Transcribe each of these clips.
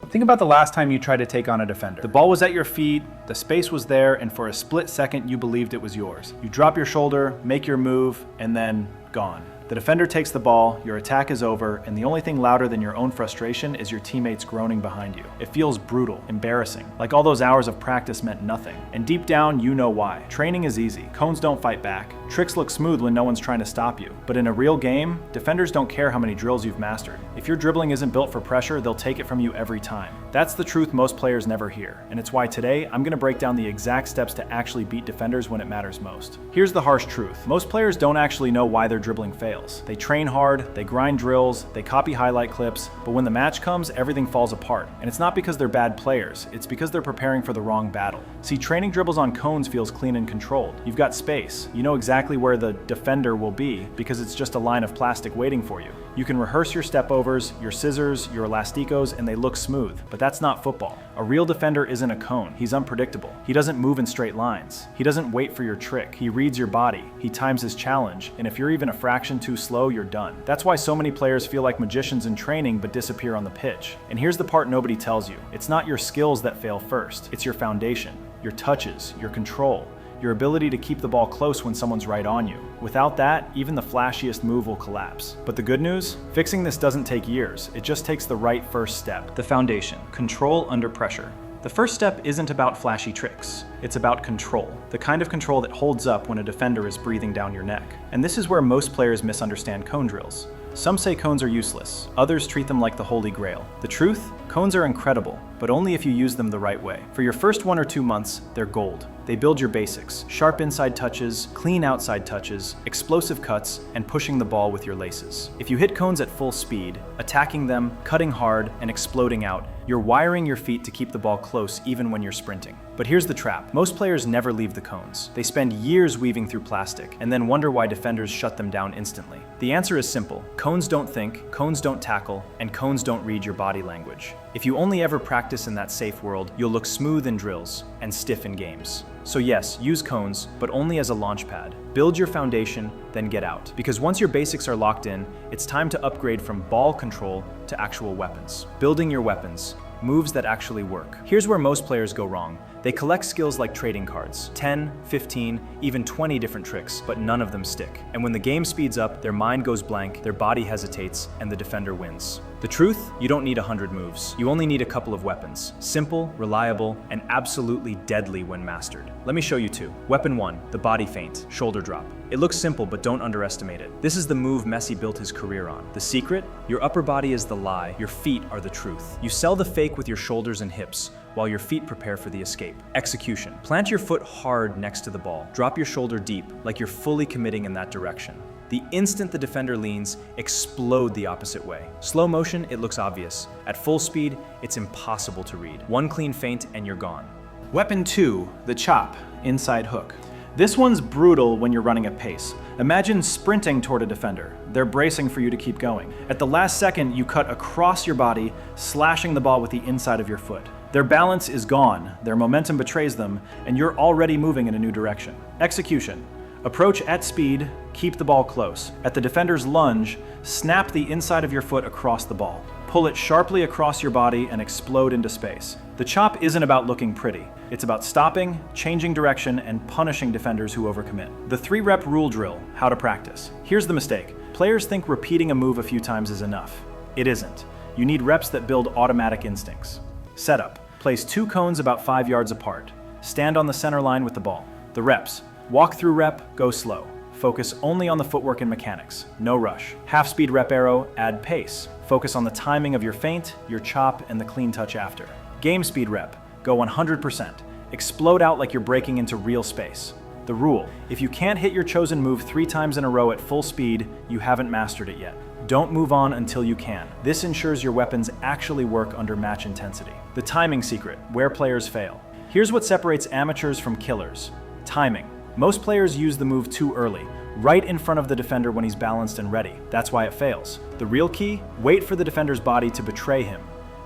Think about the last time you tried to take on a defender. The ball was at your feet, the space was there, and for a split second you believed it was yours. You drop your shoulder, make your move, and then gone. The defender takes the ball, your attack is over, and the only thing louder than your own frustration is your teammates groaning behind you. It feels brutal, embarrassing, like all those hours of practice meant nothing. And deep down, you know why. Training is easy. Cones don't fight back. Tricks look smooth when no one's trying to stop you. But in a real game, defenders don't care how many drills you've mastered. If your dribbling isn't built for pressure, they'll take it from you every time. That's the truth most players never hear. And it's why today, I'm gonna break down the exact steps to actually beat defenders when it matters most. Here's the harsh truth. Most players don't actually know why their dribbling fails. They train hard, they grind drills, they copy highlight clips, but when the match comes, everything falls apart. And it's not because they're bad players, it's because they're preparing for the wrong battle. See, training dribbles on cones feels clean and controlled. You've got space. You know exactly where the defender will be because it's just a line of plastic waiting for you. You can rehearse your stepovers, your scissors, your elasticos, and they look smooth, but that's not football. A real defender isn't a cone. He's unpredictable. He doesn't move in straight lines. He doesn't wait for your trick. He reads your body. He times his challenge, and if you're even a fraction too slow, you're done. That's why so many players feel like magicians in training but disappear on the pitch. And here's the part nobody tells you. It's not your skills that fail first. It's your foundation, your touches, your control, your ability to keep the ball close when someone's right on you. Without that, even the flashiest move will collapse. But the good news? Fixing this doesn't take years. It just takes the right first step. The foundation, control under pressure. The first step isn't about flashy tricks. It's about control, the kind of control that holds up when a defender is breathing down your neck. And this is where most players misunderstand cone drills. Some say cones are useless, others treat them like the holy grail. The truth? Cones are incredible, but only if you use them the right way. For your first 1 or 2 months, they're gold. They build your basics, sharp inside touches, clean outside touches, explosive cuts, and pushing the ball with your laces. If you hit cones at full speed, attacking them, cutting hard, and exploding out, you're wiring your feet to keep the ball close even when you're sprinting. But here's the trap. Most players never leave the cones. They spend years weaving through plastic and then wonder why defenders shut them down instantly. The answer is simple. Cones don't think, cones don't tackle, and cones don't read your body language. If you only ever practice in that safe world, you'll look smooth in drills and stiff in games. So yes, use cones, but only as a launch pad. Build your foundation, then get out. Because once your basics are locked in, it's time to upgrade from ball control to actual weapons. Building your weapons, moves that actually work. Here's where most players go wrong. They collect skills like trading cards, 10, 15, even 20 different tricks, but none of them stick. And when the game speeds up, their mind goes blank, their body hesitates, and the defender wins. The truth? You don't need 100 moves. You only need a couple of weapons. Simple, reliable, and absolutely deadly when mastered. Let me show you 2. Weapon 1, the body feint, shoulder drop. It looks simple, but don't underestimate it. This is the move Messi built his career on. The secret? Your upper body is the lie, your feet are the truth. You sell the fake with your shoulders and hips, while your feet prepare for the escape. Execution. Plant your foot hard next to the ball. Drop your shoulder deep, like you're fully committing in that direction. The instant the defender leans, explode the opposite way. Slow motion, it looks obvious. At full speed, it's impossible to read. One clean feint and you're gone. Weapon 2, the chop, inside hook. This one's brutal when you're running at pace. Imagine sprinting toward a defender. They're bracing for you to keep going. At the last second, you cut across your body, slashing the ball with the inside of your foot. Their balance is gone, their momentum betrays them, and you're already moving in a new direction. Execution. Approach at speed, keep the ball close. At the defender's lunge, snap the inside of your foot across the ball. Pull it sharply across your body and explode into space. The chop isn't about looking pretty. It's about stopping, changing direction, and punishing defenders who overcommit. The 3-rep rule drill, how to practice. Here's the mistake. Players think repeating a move a few times is enough. It isn't. You need reps that build automatic instincts. Setup. Place 2 cones about 5 yards apart. Stand on the center line with the ball. The reps. Walk through rep, go slow. Focus only on the footwork and mechanics. No rush. Half-speed rep arrow, add pace. Focus on the timing of your feint, your chop, and the clean touch after. Game speed rep. Go 100%. Explode out like you're breaking into real space. The rule. If you can't hit your chosen move 3 times in a row at full speed, you haven't mastered it yet. Don't move on until you can. This ensures your weapons actually work under match intensity. The timing secret, where players fail. Here's what separates amateurs from killers. Timing. Most players use the move too early, right in front of the defender when he's balanced and ready. That's why it fails. The real key? Wait for the defender's body to betray him.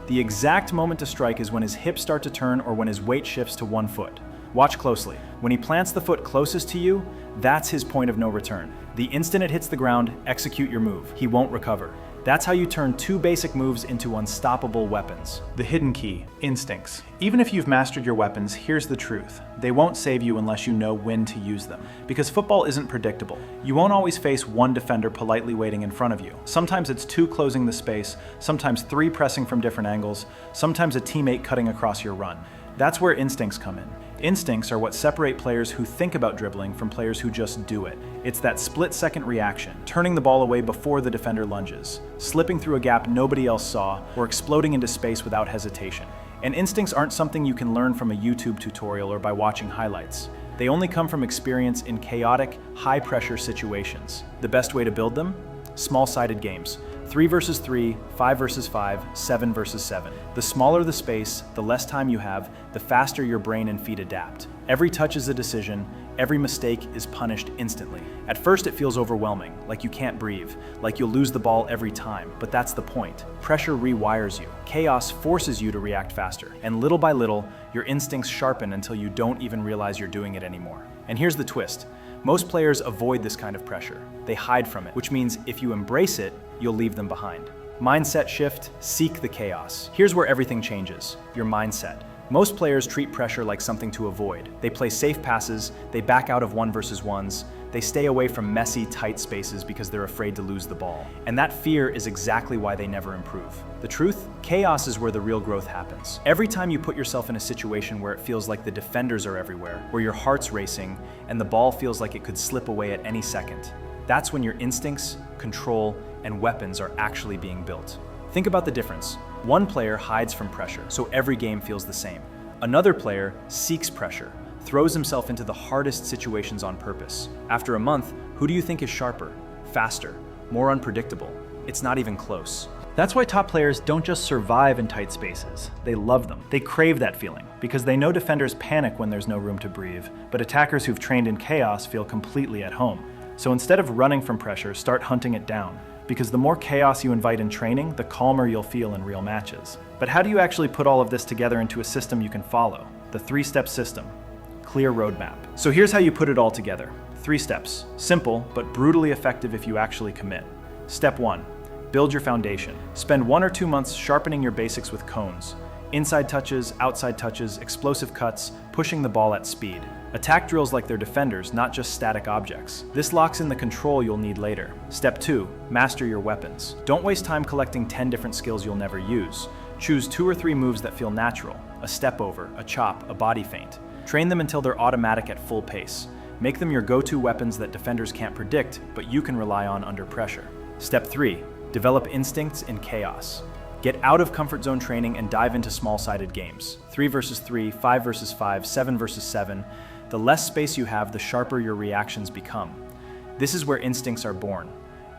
The exact moment to strike is when his hips start to turn or when his weight shifts to one foot. Watch closely. When he plants the foot closest to you, that's his point of no return. The instant it hits the ground, execute your move. He won't recover. That's how you turn two basic moves into unstoppable weapons. The hidden key, instincts. Even if you've mastered your weapons, here's the truth. They won't save you unless you know when to use them. Because football isn't predictable. You won't always face one defender politely waiting in front of you. Sometimes it's two closing the space, sometimes three pressing from different angles, sometimes a teammate cutting across your run. That's where instincts come in. Instincts are what separate players who think about dribbling from players who just do it. It's that split-second reaction, turning the ball away before the defender lunges, slipping through a gap nobody else saw, or exploding into space without hesitation. And instincts aren't something you can learn from a YouTube tutorial or by watching highlights. They only come from experience in chaotic, high-pressure situations. The best way to build them? Small-sided games. 3 versus 3, 5 versus 5, 7 versus 7. The smaller the space, the less time you have, the faster your brain and feet adapt. Every touch is a decision, every mistake is punished instantly. At first it feels overwhelming, like you can't breathe, like you'll lose the ball every time, but that's the point. Pressure rewires you. Chaos forces you to react faster, and little by little, your instincts sharpen until you don't even realize you're doing it anymore. And here's the twist. Most players avoid this kind of pressure. They hide from it, which means if you embrace it, you'll leave them behind. Mindset shift, seek the chaos. Here's where everything changes, your mindset. Most players treat pressure like something to avoid. They play safe passes, they back out of 1 versus 1s, they stay away from messy, tight spaces because they're afraid to lose the ball. And that fear is exactly why they never improve. The truth? Chaos is where the real growth happens. Every time you put yourself in a situation where it feels like the defenders are everywhere, where your heart's racing, and the ball feels like it could slip away at any second, that's when your instincts, control, and weapons are actually being built. Think about the difference. One player hides from pressure, so every game feels the same. Another player seeks pressure, throws himself into the hardest situations on purpose. After a month, who do you think is sharper, faster, more unpredictable? It's not even close. That's why top players don't just survive in tight spaces, they love them. They crave that feeling, because they know defenders panic when there's no room to breathe, but attackers who've trained in chaos feel completely at home. So instead of running from pressure, start hunting it down. Because the more chaos you invite in training, the calmer you'll feel in real matches. But how do you actually put all of this together into a system you can follow? The 3-step system. Clear roadmap. So here's how you put it all together. 3 steps. Simple, but brutally effective if you actually commit. Step 1. Build your foundation. Spend 1 or 2 months sharpening your basics with cones. Inside touches, outside touches, explosive cuts, pushing the ball at speed. Attack drills like they're defenders, not just static objects. This locks in the control you'll need later. Step 2. Master your weapons. Don't waste time collecting 10 different skills you'll never use. Choose 2 or 3 moves that feel natural. A step over, a chop, a body feint. Train them until they're automatic at full pace. Make them your go-to weapons that defenders can't predict, but you can rely on under pressure. Step 3. Develop instincts in chaos. Get out of comfort zone training and dive into small-sided games. 3 versus 3, 5 versus 5, 7 versus 7. The less space you have, the sharper your reactions become. This is where instincts are born.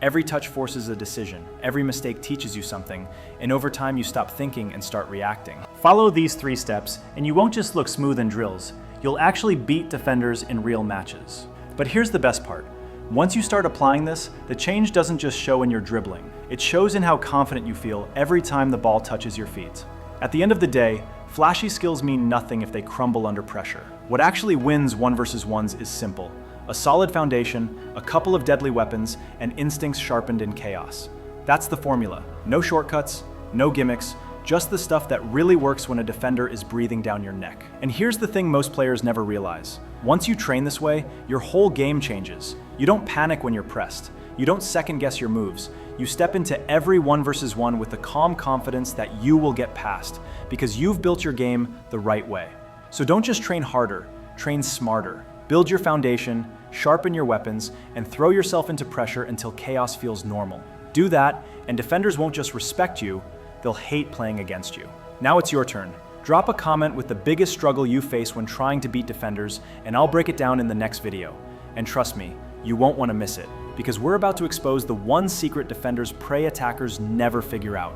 Every touch forces a decision, every mistake teaches you something, and over time you stop thinking and start reacting. Follow these 3 steps, and you won't just look smooth in drills, you'll actually beat defenders in real matches. But here's the best part. Once you start applying this, the change doesn't just show in your dribbling. It shows in how confident you feel every time the ball touches your feet. At the end of the day, flashy skills mean nothing if they crumble under pressure. What actually wins 1 versus 1s is simple. A solid foundation, a couple of deadly weapons, and instincts sharpened in chaos. That's the formula. No shortcuts, no gimmicks, just the stuff that really works when a defender is breathing down your neck. And here's the thing most players never realize. Once you train this way, your whole game changes. You don't panic when you're pressed. You don't second guess your moves. You step into every 1 versus 1 with the calm confidence that you will get past, because you've built your game the right way. So don't just train harder, train smarter. Build your foundation, sharpen your weapons, and throw yourself into pressure until chaos feels normal. Do that, and defenders won't just respect you, they'll hate playing against you. Now it's your turn. Drop a comment with the biggest struggle you face when trying to beat defenders, and I'll break it down in the next video. And trust me, you won't want to miss it, because we're about to expose the one secret defenders prey attackers never figure out.